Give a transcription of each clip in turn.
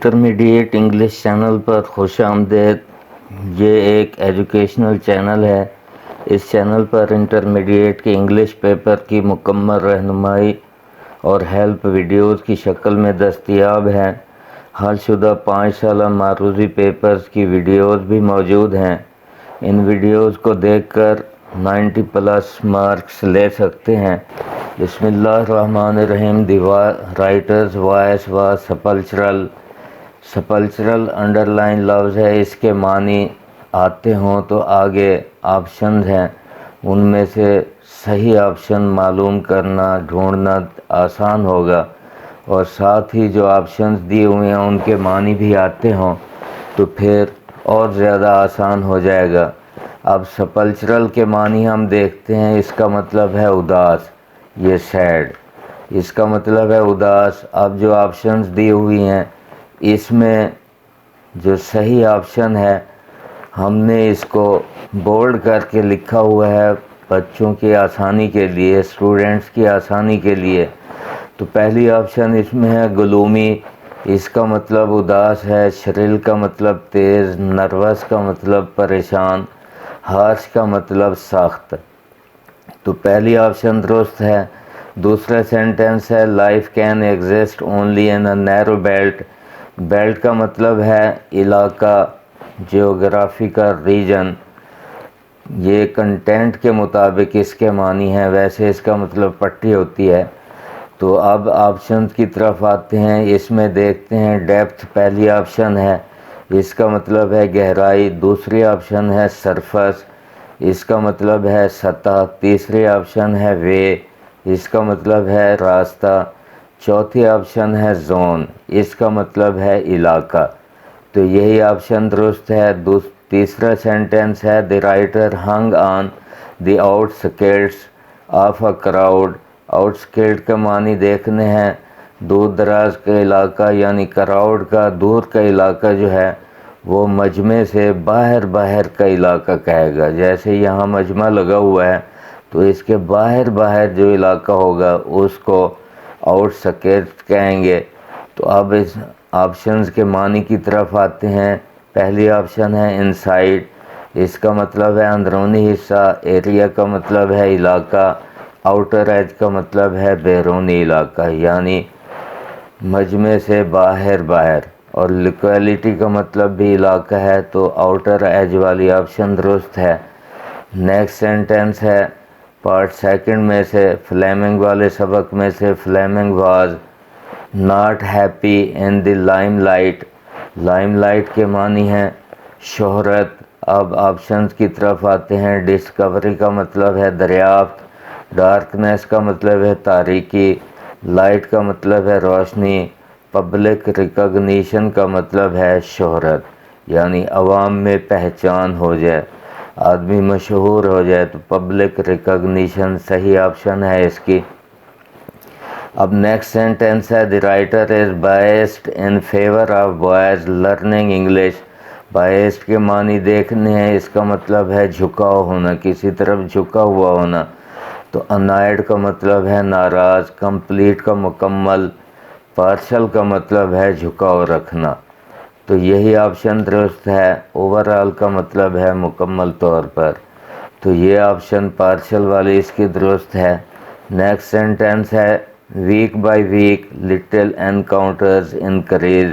Intermediate English channel پر خوش آمدید۔ یہ ایک ایجوکیشنل چینل ہے۔ اس چینل پر انٹرمیڈیٹ کے انگلش پیپر کی مکمل رہنمائی اور ہیلپ ویڈیوز کی شکل میں دستیاب ہے۔ حل شدہ 5 سالہ معروضی پیپرز کی ویڈیوز بھی موجود ہیں۔ ان ویڈیوز کو دیکھ کر 90+ مارکس لے سکتے ہیں۔ بسم اللہ الرحمن الرحیم۔ دی رائٹرز وائس واز سپلچرل۔ سپلچرل انڈرلائن لفظ ہے، اس کے معنی آتے ہوں تو آگے آپشنز ہیں، ان میں سے صحیح آپشن معلوم کرنا ڈھونڈنا آسان ہوگا، اور ساتھ ہی جو آپشنز دیے ہوئے ہیں ان کے معنی بھی آتے ہوں تو پھر اور زیادہ آسان ہو جائے گا۔ اب سپلچرل کے معنی ہم دیکھتے ہیں۔ اس کا مطلب ہے اداس، یہ سیڈ، اس کا مطلب ہے اداس۔ اب جو آپشنز دی ہوئی ہیں اس میں جو صحیح آپشن ہے ہم نے اس کو بولڈ کر کے لکھا ہوا ہے بچوں کی آسانی کے لیے، اسٹوڈنٹس کی آسانی کے لیے۔ تو پہلی آپشن اس میں ہے گلومی، اس کا مطلب اداس ہے۔ شرل کا مطلب تیز، نروس کا مطلب پریشان، ہارش کا مطلب سخت۔ تو پہلی آپشن درست ہے۔ دوسرا سینٹنس ہے life can exist only in a narrow belt. Belt کا مطلب ہے علاقہ، جیوگرافیکل ریجن۔ یہ کنٹینٹ کے مطابق اس کے معنی ہیں، ویسے اس کا مطلب پٹی ہوتی ہے۔ تو اب آپشنز کی طرف آتے ہیں۔ اس میں دیکھتے ہیں ڈیپتھ پہلی آپشن ہے، اس کا مطلب ہے گہرائی۔ دوسری آپشن ہے سرفس، اس کا مطلب ہے سطح۔ تیسری آپشن ہے وے، اس کا مطلب ہے راستہ۔ چوتھی آپشن ہے زون، اس کا مطلب ہے علاقہ۔ تو یہی آپشن درست ہے۔ تیسرا سینٹنس ہے the writer hung on the outskirts of a crowd. Outskirt کا معنی دیکھنے ہیں، دور دراز کا علاقہ، یعنی کراؤڈ کا دور کا علاقہ جو ہے وہ مجمع سے باہر باہر کا علاقہ کہے گا۔ جیسے یہاں مجمع لگا ہوا ہے تو اس کے باہر باہر جو علاقہ ہوگا اس کو آؤٹ سکرٹ کہیں گے۔ تو اب اس آپشنز کے معنی کی طرف آتے ہیں۔ پہلی آپشن ہے انسائڈ، اس کا مطلب ہے اندرونی حصہ۔ ایریا کا مطلب ہے علاقہ۔ آؤٹر ایج کا مطلب ہے بیرونی علاقہ، یعنی مجمع سے باہر باہر۔ اور لوکیلٹی کا مطلب بھی علاقہ ہے، تو آؤٹر ایج والی آپشن درست ہے۔ نیکسٹ سینٹنس ہے پارٹ سیکنڈ میں سے، فلیمنگ والے سبق میں سے۔ Fleming was not happy in the Lime light. Lime light کے معنی ہیں شہرت۔ اب آپشنز کی طرف آتے ہیں۔ ڈسکوری کا مطلب ہے دریافت۔ ڈارکنیس کا مطلب ہے تاریکی۔ لائٹ کا مطلب ہے روشنی۔ پبلک ریکگنیشن کا مطلب ہے شہرت، یعنی عوام میں پہچان ہو جائے، آدمی مشہور ہو جائے، تو پبلک ریکگنیشن صحیح آپشن ہے اس کی۔ اب نیکسٹ سینٹنس ہے the writer is biased in favour of boys learning English. Biased کے معنی دیکھنے ہیں، اس کا مطلب ہے جھکاؤ ہونا، کسی طرف جھکا ہوا ہونا۔ تو انائڈ کا مطلب ہے ناراض۔ کمپلیٹ کا مکمل۔ پارشل کا مطلب ہے جھکاؤ رکھنا۔ تو یہی آپشن درست ہے۔ اوورآل کا مطلب ہے مکمل طور پر، تو یہ آپشن پارشل والی اس کی درست ہے۔ نیکسٹ سینٹنس ہے week by week little encounters increase.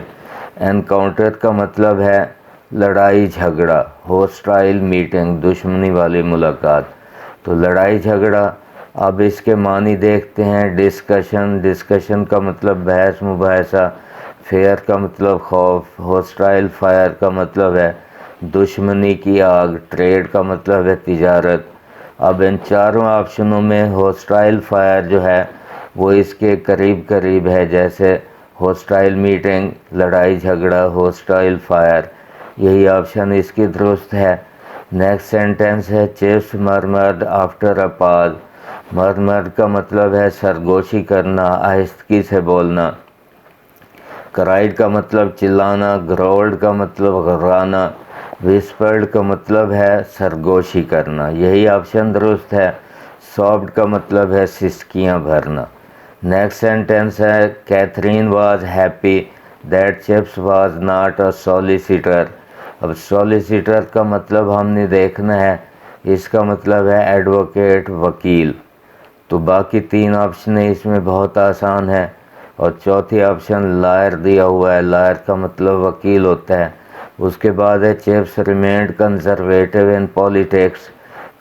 Encounter کا مطلب ہے لڑائی جھگڑا، ہوسٹائل میٹنگ، دشمنی والی ملاقات، تو لڑائی جھگڑا۔ اب اس کے معنی دیکھتے ہیں۔ ڈسکشن، ڈسکشن کا مطلب بحث مباحثہ۔ فیئر کا مطلب خوف۔ ہوسٹائل فائر کا مطلب ہے دشمنی کی آگ۔ ٹریڈ کا مطلب ہے تجارت۔ اب ان چاروں آپشنوں میں ہوسٹائل فائر جو ہے وہ اس کے قریب قریب ہے، جیسے ہوسٹائل میٹنگ لڑائی جھگڑا، ہوسٹائل فائر، یہی آپشن اس کی درست ہے۔ نیکسٹ سینٹنس ہے چیسٹ مرمرڈ آفٹر اے پاز۔ مرمرڈ کا مطلب ہے سرگوشی کرنا، آہستگی سے بولنا۔ کرائڈ کا مطلب چلانا۔ گراؤلڈ کا مطلب غرانا۔ وسپرڈ کا مطلب ہے سرگوشی کرنا، یہی آپشن درست ہے۔ سافٹ کا مطلب ہے سسکیاں بھرنا۔ نیکسٹ سینٹنس ہے Catherine was happy that Chips was not a solicitor. اب سولیسیٹر کا مطلب ہم نے دیکھنا ہے، اس کا مطلب ہے ایڈوکیٹ، وکیل. تو باقی تین آپشن اس میں بہت آسان ہے. اور چوتھی آپشن لائر دیا ہوا ہے، لائر کا مطلب وکیل ہوتا ہے. اس کے بعد ہے چپس ریمینڈ کنزرویٹو ان پولیٹکس.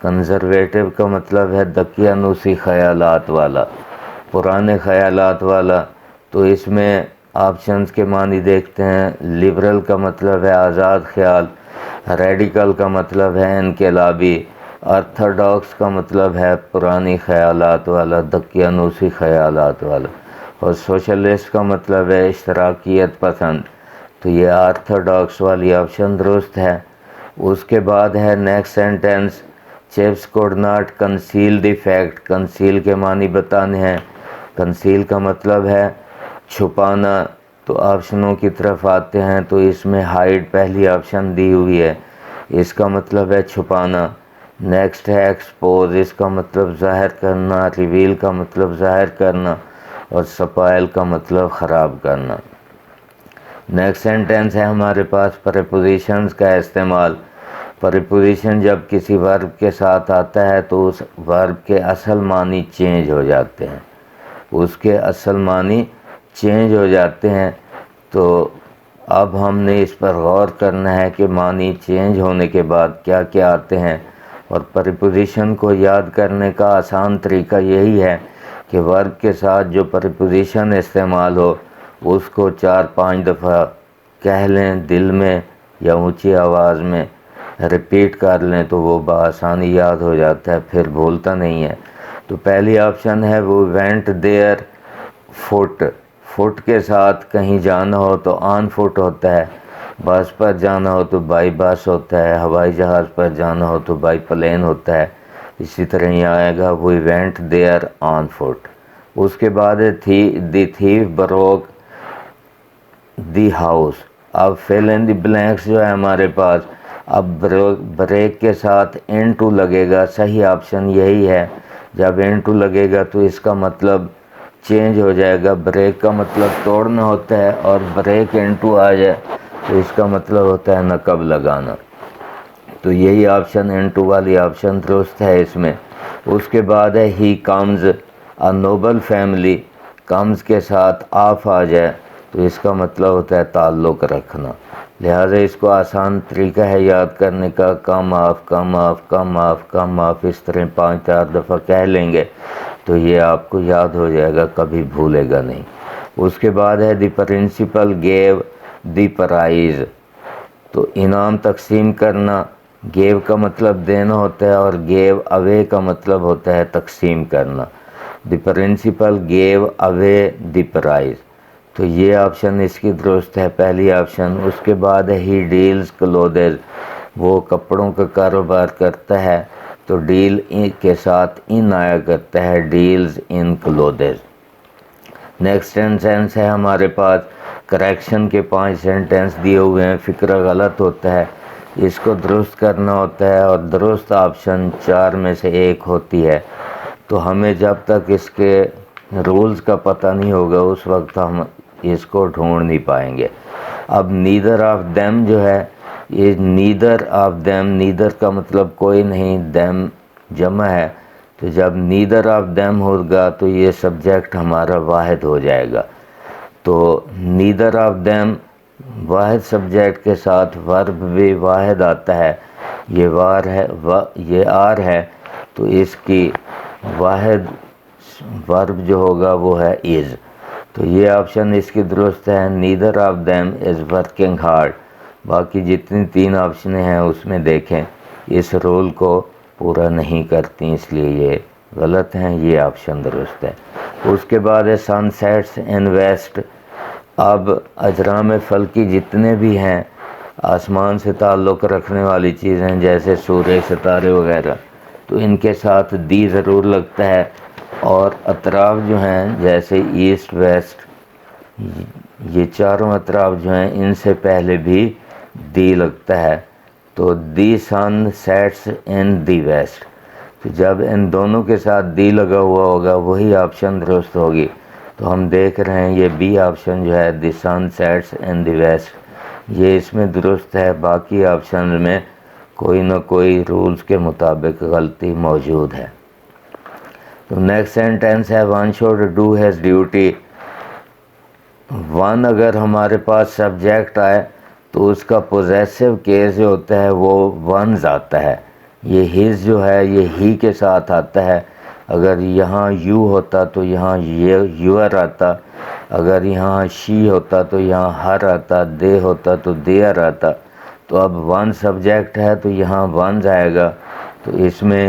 کنزرویٹو کا مطلب ہے دقیانوسی خیالات والا، پرانے خیالات والا. تو اس میں آپشنز کے معنی دیکھتے ہیں. لبرل کا مطلب ہے آزاد خیال، ریڈیکل کا مطلب ہے انقلابی، آرتھوڈاکس کا مطلب ہے پرانی خیالات والا، دقیانوسی خیالات والا، اور سوشلسٹ کا مطلب ہے اشتراکیت پسند. تو یہ آرتھوڈاکس والی آپشن درست ہے. اس کے بعد ہے next sentence, chips could not conceal the fact. Conceal کے معنی بتانے ہیں. کنسیل کا مطلب ہے چھپانا. تو آپشنوں کی طرف آتے ہیں تو اس میں ہائیڈ پہلی آپشن دی ہوئی ہے، اس کا مطلب ہے چھپانا. نیکسٹ ہے ایکسپوز، اس کا مطلب ظاہر کرنا. ریویل کا مطلب ظاہر کرنا، اور سپائل کا مطلب خراب کرنا. نیکسٹ سینٹینس ہے ہمارے پاس پریپوزیشنز کا استعمال. پریپوزیشن جب کسی ورب کے ساتھ آتا ہے تو اس ورب کے اصل معنی چینج ہو جاتے ہیں، اس کے اصل معنی چینج ہو جاتے ہیں. تو اب ہم نے اس پر غور کرنا ہے کہ معنی چینج ہونے کے بعد کیا کیا آتے ہیں. اور پریپوزیشن کو یاد کرنے کا آسان طریقہ یہی ہے کہ ورب کے ساتھ جو پریپوزیشن استعمال ہو اس کو 4-5 دفعہ کہہ لیں دل میں یا اونچی آواز میں، ریپیٹ کر لیں تو وہ بآسانی یاد ہو جاتا ہے، پھر بھولتا نہیں ہے. تو پہلی آپشن ہے وہ وینٹ دیئر فٹ. فٹ کے ساتھ کہیں جانا ہو تو آن فٹ ہوتا ہے، بس پر جانا ہو تو بائی بس ہوتا ہے، ہوائی جہاز پر جانا ہو تو بائی پلین ہوتا ہے. اسی طرح یہ آئے گا we went there on foot. اس کے بعد دی تھیف بروک دی ہاؤس. اب فل ان دی بلینکس جو ہے ہمارے پاس، اب بریک کے ساتھ ان ٹو لگے گا. صحیح آپشن یہی ہے. جب ان ٹو لگے گا تو اس کا مطلب چینج ہو جائے گا. بریک کا مطلب توڑنا ہوتا ہے، اور بریک ان ٹو آ جائے تو اس کا مطلب ہوتا ہے نقب لگانا. تو یہی آپشن ان ٹو والی آپشن درست ہے اس میں. اس کے بعد ہے he comes a noble family. Comes کے ساتھ آف آ جائے تو اس کا مطلب ہوتا ہے تعلق رکھنا. لہٰذا اس کو آسان طریقہ ہے یاد کرنے کا، come off come off come off come off, اس طرح 5-4 دفعہ کہہ لیں گے تو یہ آپ کو یاد ہو جائے گا، کبھی بھولے گا نہیں. اس کے بعد ہے دی پرنسپل گیو دی پرائز. تو انعام تقسیم کرنا. گیو کا مطلب دینا ہوتا ہے، اور گیو اوے کا مطلب ہوتا ہے تقسیم کرنا. The principal give away the prize. تو یہ آپشن اس کی درست ہے، پہلی آپشن. اس کے بعد ہے ہی ڈیلز کلودز. وہ کپڑوں کا کاروبار کرتا ہے تو ڈیل کے ساتھ ان آیا کرتا ہے، ڈیلز ان کلودز. نیکسٹ سینٹینس ہے ہمارے پاس کریکشن کے 5 سینٹینس دیے ہوئے ہیں. فقرہ غلط ہوتا ہے، اس کو درست کرنا ہوتا ہے، اور درست آپشن 4 میں سے 1 ہوتی ہے. تو ہمیں جب تک اس کے رولز کا پتہ نہیں ہوگا اس وقت ہم اس کو ڈھونڈ نہیں پائیں گے. اب نیدر آف دیم جو ہے، یہ نیدر آف دیم، نیدر کا مطلب کوئی نہیں، دیم جمع ہے. تو جب نیدر آف دیم ہوگا تو یہ سبجیکٹ ہمارا واحد ہو جائے گا. تو نیدر آف دیم واحد سبجیکٹ کے ساتھ ورب بھی واحد آتا ہے. یہ وار ہے، یہ آر ہے، تو اس کی واحد ورب جو ہوگا وہ ہے از. تو یہ آپشن اس کی درست ہے، neither of them is working hard. باقی جتنی 3 آپشنیں ہیں اس میں دیکھیں اس رول کو پورا نہیں کرتی، اس لیے یہ غلط ہیں. یہ آپشن درست ہے. اس کے بعد ہے سن سیٹس ان ویسٹ. اب اجرام فلکی جتنے بھی ہیں آسمان سے تعلق رکھنے والی چیزیں جیسے سورج، ستارے وغیرہ، تو ان کے ساتھ دی ضرور لگتا ہے. اور اطراف جو ہیں جیسے ایسٹ ویسٹ، یہ چاروں اطراف جو ہیں ان سے پہلے بھی دی لگتا ہے. تو دی سن سیٹس ان دی ویسٹ. تو جب ان دونوں کے ساتھ دی لگا ہوا ہوگا وہی آپشن درست ہوگی. تو ہم دیکھ رہے ہیں یہ بی آپشن جو ہے دی سن سیٹس ان دی ویسٹ، یہ اس میں درست ہے، باقی آپشن میں کوئی نہ کوئی رولز کے مطابق غلطی موجود ہے۔ تو نیکسٹ سینٹینس ہے one should do has duty. One اگر ہمارے پاس سبجیکٹ آئے تو اس کا پوزیسو کیس جو ہوتا ہے وہ ونز آتا ہے، یہ ہز جو ہے یہ ہی کے ساتھ آتا ہے، اگر یہاں یو ہوتا تو یہاں یور آتا، اگر یہاں شی ہوتا تو یہاں ہر آتا، دے ہوتا تو دیئر آتا۔ تو اب ون سبجیکٹ ہے تو یہاں ونز آئے گا، تو اس میں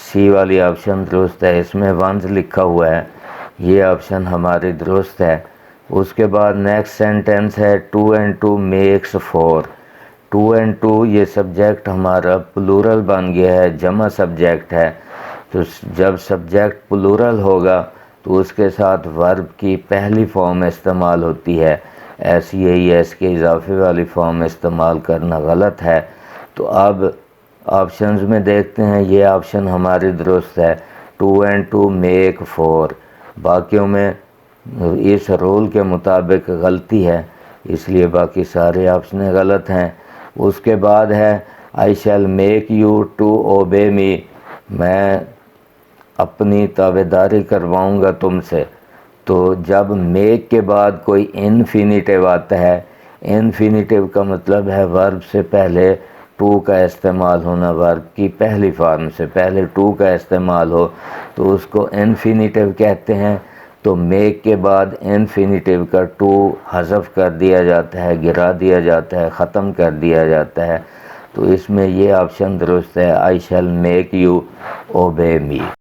سی والی آپشن درست ہے، اس میں ونز لکھا ہوا ہے، یہ آپشن ہماری درست ہے۔ اس کے بعد نیکسٹ سینٹینس ہے 2 and 2 makes 4۔ 2 and 2 یہ سبجیکٹ ہمارا پلورل بن گیا ہے، جمع سبجیکٹ ہے، تو جب سبجیکٹ پلورل ہوگا تو اس کے ساتھ ورب کی پہلی فارم استعمال ہوتی ہے، ایس ای ای ایس کے اضافے والی فارم استعمال کرنا غلط ہے۔ تو اب آپشنز میں دیکھتے ہیں، یہ آپشن ہماری درست ہے 2 and 2 make 4، باقیوں میں اس رول کے مطابق غلطی ہے، اس لیے باقی سارے آپشن غلط ہیں۔ اس کے بعد ہے I shall make you to obey me، میں اپنی تابعداری کرواؤں گا تم سے۔ تو جب میک کے بعد کوئی انفینیٹیو آتا ہے، انفینیٹیو کا مطلب ہے ورب سے پہلے ٹو کا استعمال ہونا، ورب کی پہلی فارم سے پہلے ٹو کا استعمال ہو تو اس کو انفینیٹیو کہتے ہیں۔ تو میک کے بعد انفینیٹیو کا ٹو حذف کر دیا جاتا ہے، گرا دیا جاتا ہے، ختم کر دیا جاتا ہے، تو اس میں یہ آپشن درست ہے I shall make you obey me۔